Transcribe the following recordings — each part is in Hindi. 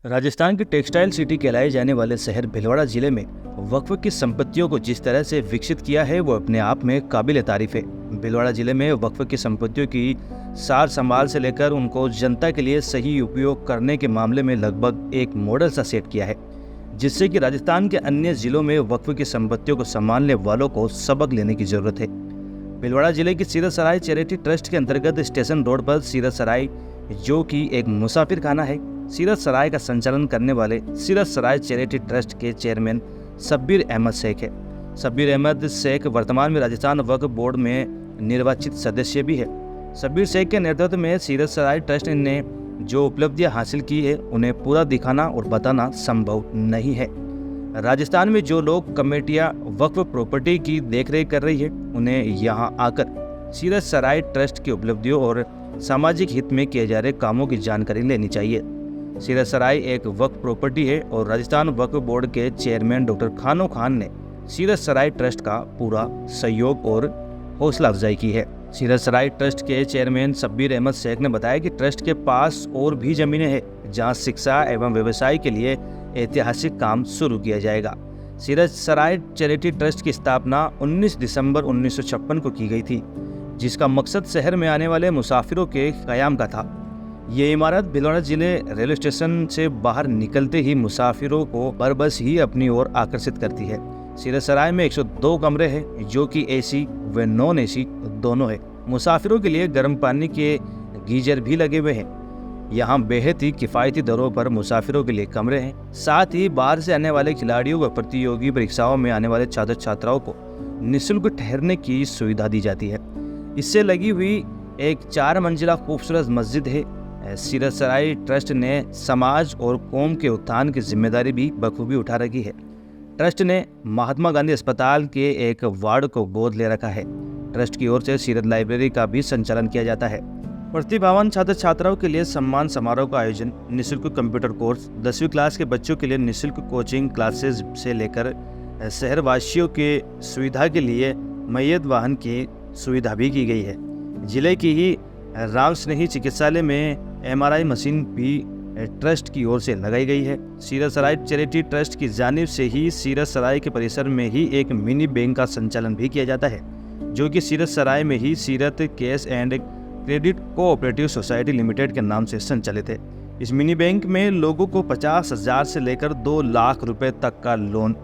राजस्थान की टेक्सटाइल सिटी कहलाए जाने वाले शहर भीलवाड़ा जिले में वक्फ की संपत्तियों को जिस तरह से विकसित किया है वो अपने आप में काबिल तारीफ है। भीलवाड़ा जिले में वक्फ की संपत्तियों की सार संभाल से लेकर उनको जनता के लिए सही उपयोग करने के मामले में लगभग एक मॉडल सा सेट किया है, जिससे कि राजस्थान के अन्य जिलों में वक्फ की संपत्तियों को संभालने वालों को सबक लेने की जरूरत है। भीलवाड़ा जिले की सीरत सराय चैरिटी ट्रस्ट के अंतर्गत स्टेशन रोड पर सीरत सराय, जो कि एक मुसाफिर खाना है, सीरत सराय का संचालन करने वाले सीरत सराय चैरिटी ट्रस्ट के चेयरमैन शब्बीर अहमद शेख है। शब्बीर अहमद शेख वर्तमान में राजस्थान वक्फ बोर्ड में निर्वाचित सदस्य भी है। शब्बीर शेख के नेतृत्व में सीरत सराय ट्रस्ट ने जो उपलब्धियां हासिल की है उन्हें पूरा दिखाना और बताना संभव नहीं है। राजस्थान में जो लोग कमेटियां वक्फ प्रॉपर्टी की देखरेख कर रही है उन्हें यहां आकर सीरत सराय ट्रस्ट की उपलब्धियों और सामाजिक हित में किए जा रहे कामों की जानकारी लेनी चाहिए। सीरत सराय एक वक्फ प्रॉपर्टी है और राजस्थान वक्फ बोर्ड के चेयरमैन डॉक्टर खानो खान ने सीरत सराय ट्रस्ट का पूरा सहयोग और हौसला अफजाई की है। सीरत सराय ट्रस्ट के चेयरमैन शब्बीर अहमद शेख ने बताया कि ट्रस्ट के पास और भी जमीनें हैं जहां शिक्षा एवं व्यवसाय के लिए ऐतिहासिक काम शुरू किया जाएगा। सीरत सराय चैरिटी ट्रस्ट की स्थापना 19 दिसंबर 1956 को की गई थी, जिसका मकसद शहर में आने वाले मुसाफिरों के क़याम का था। ये इमारत भीलवाड़ा जिले रेलवे स्टेशन से बाहर निकलते ही मुसाफिरों को बरबस ही अपनी ओर आकर्षित करती है। सीरत सराय में 102 कमरे हैं, जो कि एसी व नॉन एसी दोनों है। मुसाफिरों के लिए गर्म पानी के गीजर भी लगे हुए हैं। यहाँ बेहद ही किफ़ायती दरों पर मुसाफिरों के लिए कमरे हैं। साथ ही बाहर से आने वाले खिलाड़ियों व प्रतियोगी परीक्षाओं में आने वाले छात्र छात्राओं को निःशुल्क ठहरने की सुविधा दी जाती है। इससे लगी हुई एक 4 मंजिला खूबसूरत मस्जिद है। सीरत सराय ट्रस्ट ने समाज और कौम के उत्थान की जिम्मेदारी भी बखूबी उठा रखी है। ट्रस्ट ने महात्मा गांधी अस्पताल के एक वार्ड को गोद ले रखा है। ट्रस्ट की ओर से सीरत लाइब्रेरी का भी संचालन किया जाता है। प्रतिभावान छात्र छात्राओं के लिए सम्मान समारोह का आयोजन, निःशुल्क कंप्यूटर कोर्स, 10वीं क्लास के बच्चों के लिए निःशुल्क कोचिंग क्लासेस से लेकर शहरवासियों के सुविधा के लिए मैयत वाहन की सुविधा भी की गई है। जिले की ही राम स्नेही चिकित्सालय में MRI मशीन भी ट्रस्ट की ओर से लगाई गई है। सीरत सराय चैरिटी ट्रस्ट की जानिब से ही सीरत सराय के परिसर में ही एक मिनी बैंक का संचालन भी किया जाता है, जो कि सीरत सराय में ही सीरत cash and credit cooperative society limited के नाम से संचालित है। इस मिनी बैंक में लोगों को 50,000 से लेकर 2 लाख रुपए तक का लोन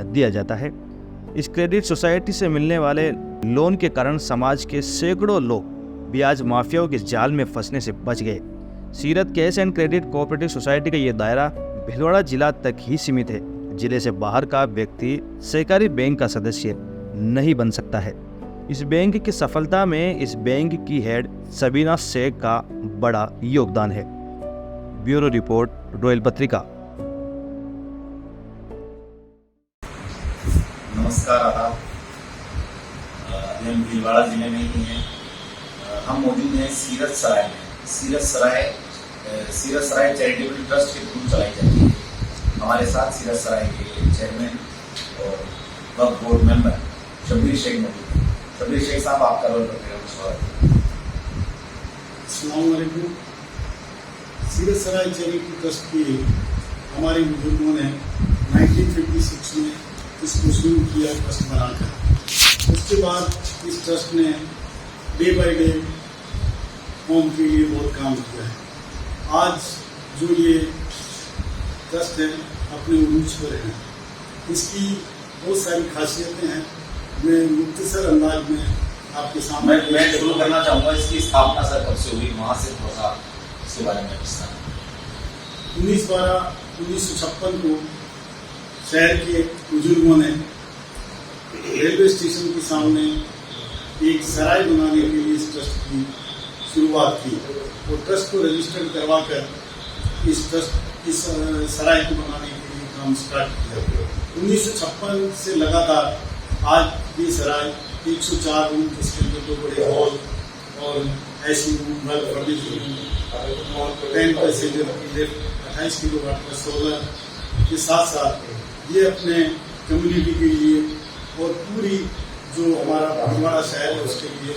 दिया जाता है। इस क्रेडिट सोसाइटी से मिलने वाले लोन के कारण समाज के सैकड़ों लोग ब्याज माफियाओं के जाल में फंसने से बच गए। सीरत cash and credit cooperative society का ये दायरा भीलवाड़ा जिला तक ही सीमित है। जिले से बाहर का व्यक्ति सहकारी बैंक का सदस्य नहीं बन सकता है। इस बैंक की सफलता में इस बैंक की हेड सबीना शेख का बड़ा योगदान है। ब्यूरो रिपोर्ट, रॉयल पत्रिका। नमस्कार आदाब। हम भीलवाड़ा जिले में ही हैं। हम मौजूद हैं सीरत सराय में। सीरत सराय चैरिटेबल ट्रस्ट के थ्रू चलाई जाती है। हमारे साथ सीरत सराय के चेयरमैन और वक्फ बोर्ड मेंबर शब्बीर शेख मौजूद हैं। शब्बीर शेख साहब, आपका रोल स्वागत। अस्सलाम वालेकुम। सीरत सराय चैरिटी ट्रस्ट की हमारे बुजुर्गों ने 1956 में इसको शुरू किया ट्रस्ट बनाकर। उसके बाद इस ट्रस्ट ने डे बाय डे कौम के लिए बहुत काम किया है। आज जो ये ट्रस्ट है अपने उरूज पर है। इसकी बहुत सारी खासियतें हैं। मैं मुख्तसर अंदाज में आपके सामने मैं शुरू करना चाहूँगा। इसकी स्थापना सर कब से हुई, वहाँ से थोड़ा सा इसके बारे में विस्तार। 19/12/1956 को शहर के बुजुर्गों ने रेलवे स्टेशन के सामने एक सराय बनाने के लिए इस ट्रस्ट की शुरुआत की और ट्रस्ट को रजिस्टर करवाकर इस सराय को बनाने के लिए काम स्टार्ट किया। 1956 से लगातार आज ये सराय 104 रूम, जिसके अंदर 2 बड़े हॉल और ऐसी रूम, वेल फर्निश्ड रूम और 10 पैसेंजर की लिफ्ट, 28 किलोवाट का सोलर के साथ साथ ये अपने कम्युनिटी के लिए और पूरी जो हमारा भीलवाड़ा शहर है उसके लिए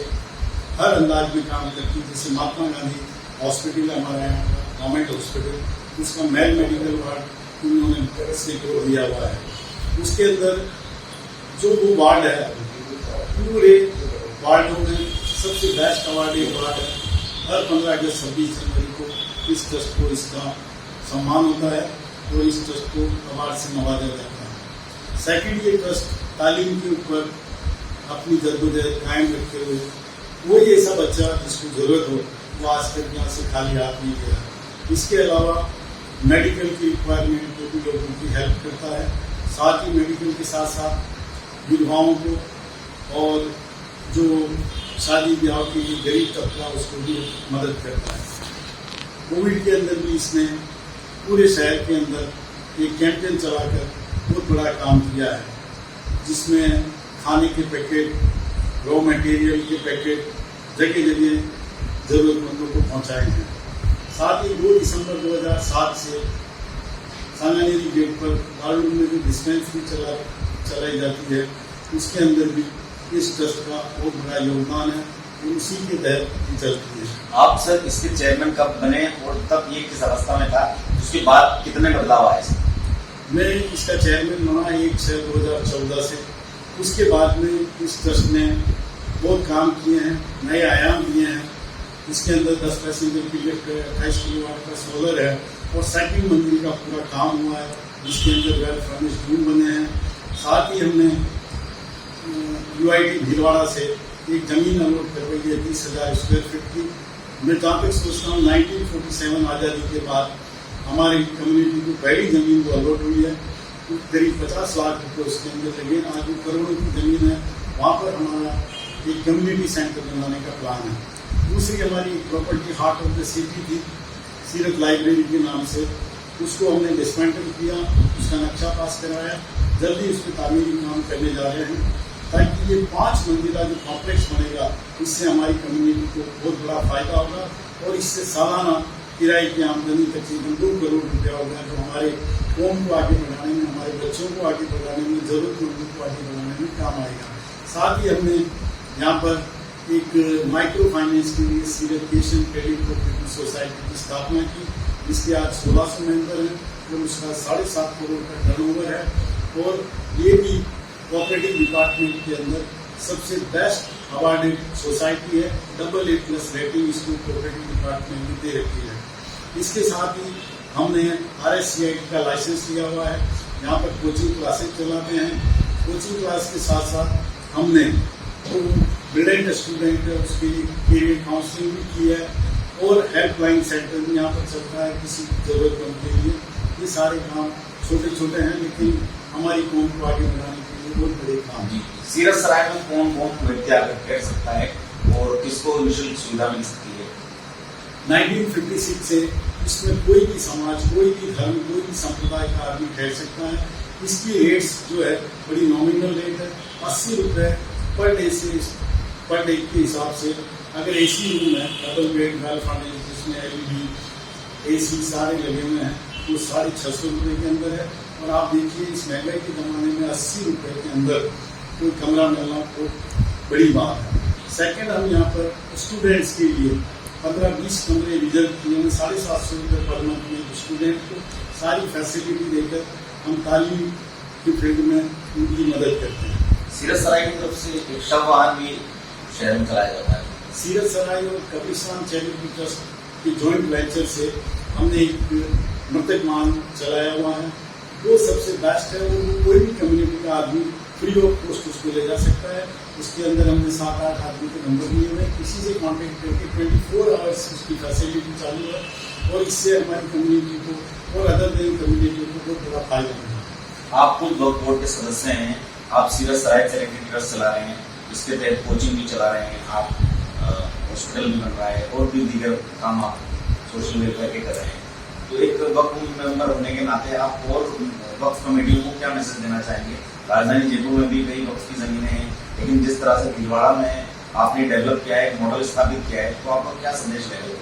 हर अंदाज में काम करती है। जैसे महात्मा गांधी हॉस्पिटल हमारे यहाँ गवर्नमेंट हॉस्पिटल, उसका मेल मेडिकल वार्ड उन्होंने से को दिया हुआ है। उसके अंदर जो वो वार्ड है, पूरे वार्डों में सबसे बेस्ट अवार्ड ये वार्ड है। हर 15 अगस्त 26 जनवरी को इस ट्रस्ट को इसका सम्मान होता है और इस ट्रस्ट को अवार्ड से नवाजा जाता है। सेकेंड, ये ट्रस्ट तालीम के ऊपर अपनी जद्दोजहद कायम रखते हुए कोई ऐसा बच्चा जिसको ज़रूरत हो वो आज तक यहाँ से खाली हाथ नहीं गया। इसके अलावा मेडिकल की रिक्वायरमेंट को भी लोगों की हेल्प करता है। साथ ही मेडिकल के साथ साथ विधवाओं को और जो शादी ब्याह के लिए गरीब तबका उसको भी मदद करता है। कोविड के अंदर भी इसने पूरे शहर के अंदर एक कैंपेन चलाकर बहुत बड़ा काम किया है, जिसमें खाने के पैकेट, रॉ मटेरियल के पैकेट जगह जगह ज़रूरतमंदों को पहुंचाए हैं। साथ ही 2 दिसंबर 2007 से सांगानेरी गेट पर दारुल में जो डिस्पेंसरी चलाई जाती है, उसके अंदर भी इस ट्रस्ट का बहुत बड़ा योगदान है और उसी के तहत चलती है। आप सर इसके चेयरमैन कब बने और तब ये किस अवस्था में था, उसके बाद कितने बदलाव आए? मैं इसका चेयरमैन बना 1/6/2014 से। उसके बाद में इस ट्रस्ट ने बहुत काम किए हैं, नए आयाम दिए हैं। इसके अंदर 10 पैसेंजर की लिफ्ट है, 28 किलोवाट का सोलर है और 2nd मंजिल का पूरा काम हुआ है, जिसके अंदर वेल फर्निश्ड रूम बने हैं। साथ ही हमने UIT भीलवाड़ा से एक ज़मीन अलॉट करवाई है 30,000 स्क्वायर फीट की। मैं जहाँ तक सोचता हूँ 1947 आज़ादी के बाद हमारी कम्युनिटी को पहली ज़मीन जो अलॉट हुई है, करीब 50 लाख रुपये उसके अंदर लगे। आज वो करोड़ों की ज़मीन है, वहाँ पर हमारा एक कम्युनिटी सेंटर बनाने का प्लान है। दूसरी हमारी property heart of the city थी, सीरत लाइब्रेरी के नाम से, उसको हमने डिसमेंटल किया, उसका नक्शा पास कराया। जल्दी उस पर तामीरी काम करने जा रहे हैं ताकि ये 5 मंजिला जो कॉम्प्लेक्स बनेगा, इससे हमारी कम्युनिटी को बहुत बड़ा फ़ायदा होगा और इससे सालाना किराए की आमदनी तकरीबन 2 करोड़ रुपया होगा, जो हमारे कौम को आगे बढ़ाने में, हमारे बच्चों को आगे बढ़ाने में, ज़रूरतमंदों को आगे बढ़ाने में काम आएगा। साथ ही हमने यहाँ पर एक माइक्रो फाइनेंस के लिए सीरत केशन क्रेडिट कोऑपरेटिव सोसाइटी की स्थापना की, जिसके आज 1600 मेंबर हैं और उसका 7.5 करोड़ का टर्नओवर है। और ये भी कोऑपरेटिव डिपार्टमेंट के अंदर सबसे बेस्ट अवार्डेड सोसाइटी है, AA+ रेटिंग इसको कोऑपरेटिव डिपार्टमेंट ने दे रखी है। इसके साथ ही हमने RSCIT का लाइसेंस लिया हुआ है, यहाँ पर कोचिंग क्लासेज चलाते हैं। कोचिंग क्लास के साथ साथ हमने जो ब्रिलियंट स्टूडेंट है उसके लिए कैरियर काउंसलिंग भी की है और हेल्पलाइन सेंटर भी यहाँ पर चलता है किसी जरूरतमंद के लिए। ये सारे काम छोटे छोटे हैं, लेकिन हमारी कौम को आगे बढ़ाने के लिए बहुत बड़े काम हैं। सीरत सराय में कौन कौन व्यक्ति आकर कर सकता है और किसको निःशुल्क सुविधा मिल सकती है? 1956 से इसमें कोई भी समाज, कोई भी धर्म, कोई भी संप्रदाय का आदमी ठहर सकता है। इसकी रेट्स जो है बड़ी नॉमिनल रेट है, 80 रुपये पर डे के हिसाब से। अगर AC रूम है, डबल बेड, वेल फर्निश्ड, जिसमें LED AC सारे लगे हुए हैं, तो 650 रुपये के अंदर है। और आप देखिए इस महंगाई के ज़माने में 80 रुपये के अंदर कोई कमरा मिलना तो बड़ी बात है। सेकंड, हम यहाँ पर स्टूडेंट्स के लिए 15-20 कमरे रिजर्व किए हैं। 750 रुपये पर मंथ में स्टूडेंट को सारी फैसिलिटी देकर हम तालीम की फील्ड में उनकी मदद करते हैं। सीरत सराय की तरफ से एक शव वाहन भी शहर में चलाया जाता है। सीरत सराय और कब्रिस्तान चैरिटेबल ट्रस्ट के जॉइंट वेंचर से हमने एक मृतक वाहन चलाया हुआ है, वो सबसे बेस्ट है। वो कोई भी कम्युनिटी का आदमी फ्री ऑफ कॉस्ट उसको ले जा सकता है। उसके अंदर हमने 7-8 आदमी के नंबर लिए हुए, किसी से कॉन्टेक्ट करके 24 आवर्स उसकी फैसिलिटी चालू है और इससे हमारी कम्युनिटी को और अदर देन कम्युनिटी को बहुत बड़ा फायदा है। आप खुद लोग बोर्ड के सदस्य हैं, आप सीरत सराय चैरिटेबल ट्रस्ट चला रहे हैं, इसके तहत कोचिंग भी चला रहे हैं, आप हॉस्पिटल भी बन रहा है और भी दीगर काम आप सोशल वेलफेयर के कर रहे हैं। तो एक वक्फ मेंबर होने के नाते आप और वक्फ कमेटियों को क्या मैसेज देना चाहेंगे? राजधानी जयपुर में भी कई वक्फ की जमीनें हैं, लेकिन जिस तरह से भीलवाड़ा में आपने डेवलप किया है, मॉडल स्थापित किया है, तो आपका क्या संदेश रहेगा?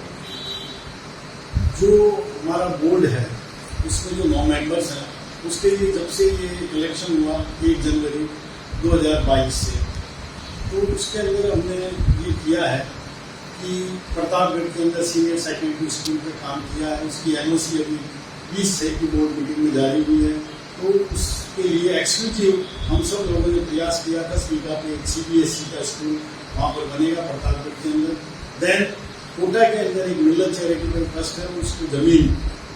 जो हमारा बोर्ड है उसमें जो 9 मेंबर्स हैं, उसके लिए जब से ये इलेक्शन हुआ 1 जनवरी 2022 से, तो उसके अंदर हमने ये किया है कि प्रतापगढ़ के अंदर सीनियर सेकेंडरी स्कूल पे काम किया है। उसकी एनओसी अभी 20 से की बोर्ड मीटिंग में जारी हुई है। तो उसके लिए एक्सक्लूसिव हम सब लोगों ने प्रयास किया 10 बीघा पे एक CBSE का स्कूल वहाँ पर बनेगा प्रतापगढ़ के अंदर। देन कोटा के अंदर एक मिलत चैरिटेबल ट्रस्ट है, उसकी ज़मीन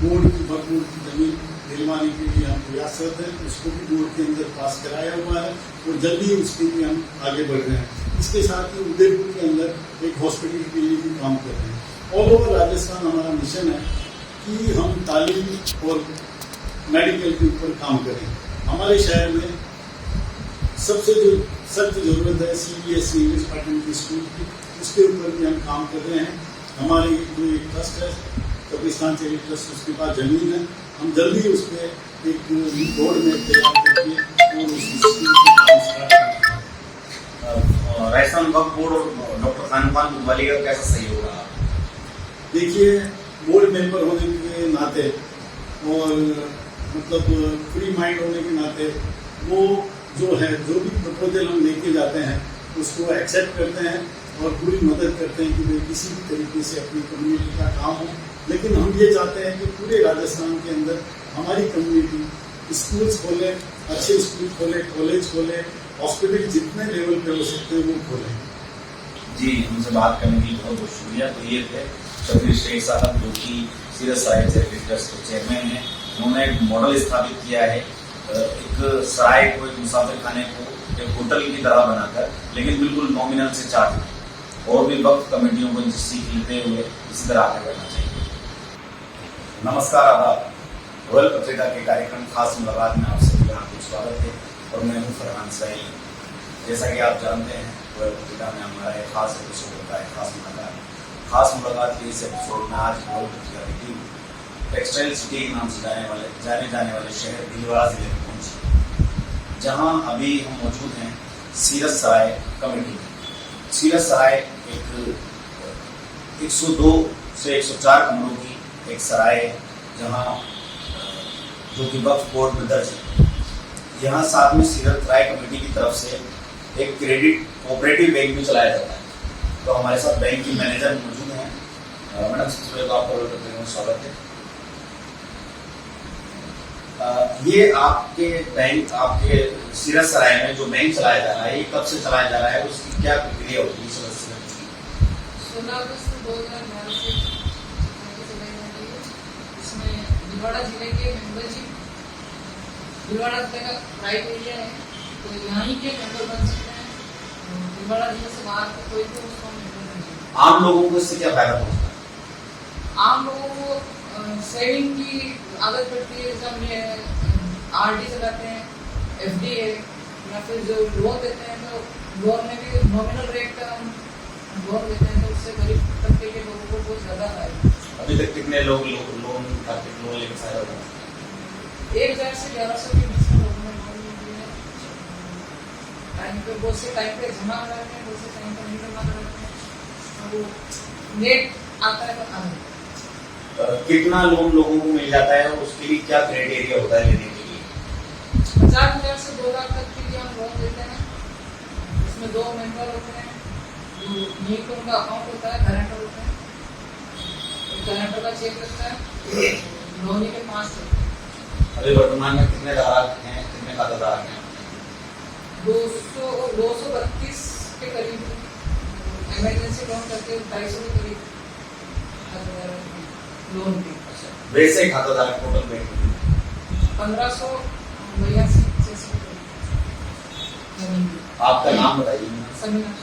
बोर्ड की वक्फ बोर्ड की ज़मीन दिलवाने के लिए हम प्रयासरत हैं। उसको भी बोर्ड के अंदर पास कराया हुआ है और जल्दी उसके लिए हम आगे बढ़ रहे हैं। इसके साथ ही उदयपुर के अंदर एक हॉस्पिटल के लिए भी काम कर रहे हैं। ऑल ओवर राजस्थान हमारा मिशन है कि हम तालीम और मेडिकल के ऊपर काम करें। हमारे शहर में सबसे जो सख्त ज़रूरत है CBSE इंग्लिश पैटर्न स्कूल की, उसके ऊपर भी हम काम कर रहे हैं। हमारे जो एक ट्रस्ट है कब्रिस्तान चैरिटेबल ट्रस्ट, उसके पास ज़मीन है, हम जल्दी उस पर एक बोर्ड में तैयार करके और उस स्कूल का काम स्टार्ट करेंगे। राजस्थान वक्फ बोर्ड और डॉक्टर खान बुधवाली का कैसा सहयोग रहा? देखिए, बोर्ड मेंबर होने के नाते और मतलब फ्री माइंड होने के नाते वो जो है जो भी प्रपोजल हम लेके जाते हैं उसको एक्सेप्ट करते हैं और पूरी मदद करते हैं कि भाई किसी भी तरीके से अपनी कम्युनिटी का काम हो। लेकिन हम ये चाहते हैं कि पूरे राजस्थान के अंदर हमारी कम्युनिटी स्कूल्स खोले, अच्छे स्कूल खोले, कॉलेज खोले, हॉस्पिटल जितने लेवल पे हो सकते हैं वो खोलें। जी, हमसे बात करने के लिए बहुत बहुत शुक्रिया। तो ये थे शबीर शेख साहब, जो कि सीरत सराय चैरिटेबल ट्रस्ट के चेयरमैन हैं। उन्होंने एक मॉडल स्थापित किया है, एक सराय को, एक मुसाफिर खाने को एक होटल की तरह बनाकर, लेकिन बिल्कुल नॉमिनल से चार्ज, और भी वक्त कमेटियों को सीख लेते हुए इसी तरह आगे बढ़ना चाहिए। नमस्कार, आदाब। रॉयल पत्रिका के कार्यक्रम खास मुलाकात में आप सभी का हार्दिक स्वागत है और मैं हूँ फरहान साहिल। जैसा कि आप जानते हैं, रॉयल पत्रिका में हमारा एक खास एपिसोड होता है, खास मुलाकात। खास मुलाकात के इस एपिसोड में आज रॉयल पत्रिका की टीम टेक्सटाइल सिटी के नाम से जाने जाने वाले शहर भीलवाड़ा जिले में पहुंची, जहां अभी हम मौजूद हैं सीरत सराय कमेटी में। सीरत सराय एक 102 से 104 कमरों की एक सराय है, जहां जो कि वक्फ बोर्ड में दर्ज है। यहाँ साथ में सीरत सराय कमेटी की तरफ से एक क्रेडिट कोऑपरेटिव बैंक भी चलाया जाता है। तो हमारे साथ बैंक की मैनेजर मौजूद हैं। मैडम, सबसे पहले तो आपका रॉयल पत्रिका में स्वागत है। ये आपके बैंक, आपके सीरत सराय में जो बैंक चलाया जा रहा है, ये कब से चलाया जा रहा है, उसकी क्या प्रक्रिया होती है? 16 अगस्त 2012 से चलाई जा रही है। इसमें भीलवाड़ा जिले के मेंबर जी, भीलवाड़ा जिले का राइट एरिया है, तो यहाँ ही के मेंबर बन सकते हैं। भीलवाड़ा जिले से बाहर का कोई भी उसको मेंबर बन सकता है। आम लोगों को इससे क्या फायदा पहुंचता है? आम लोगों को सेविंग की आदत पड़ती है। जब ये RD चलाते हैं, FD है, या फिर जो लोन देते हैं, तो लोन में भी नॉमिनल रेट का हम लोन देते हैं, तो उससे गरीब तबके के लोगों को बहुत ज़्यादा फायदा। अभी तक कितने लोग लोन लेकर फायदा उठा सकते हैं? 1000 से 1100 के बीच में लोगों ने लोन लिया है। टाइम पे बहुत से टाइम पे जमा कराते हैं, बहुत से टाइम पे नहीं जमा कराते हैं। वो नेट आता है पता नहीं। कितना लोन लोगों को मिल जाता है और उसके लिए क्या क्राइटेरिया होता है लेने के लिए? 50,000 से 2 लाख तक के लिए हम लोन देते हैं। इसमें 2 मेंबर होते हैं, जो नीट उनका अकाउंट होता है, गारंटर होता है, गारंटर का चेक लगता है, लोन के 5 होते हैं। अभी वर्तमान में कितने धारक हैं, कितने खाताधारक हैं? 232 के करीब इमरजेंसी लोन करके 250 के करीब लोन भी। वैसे खाताधारक टोटल बैंक 1582 आपका नाम बताइए। समीना।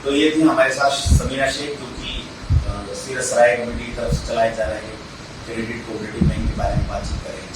तो ये थी हमारे साथ समीना शेख, जो कि सीरत सराय कमेटी की तरफ से चलाए जा रहे क्रेडिट कोऑपरेटिव बैंक के बारे में बातचीत करेंगे।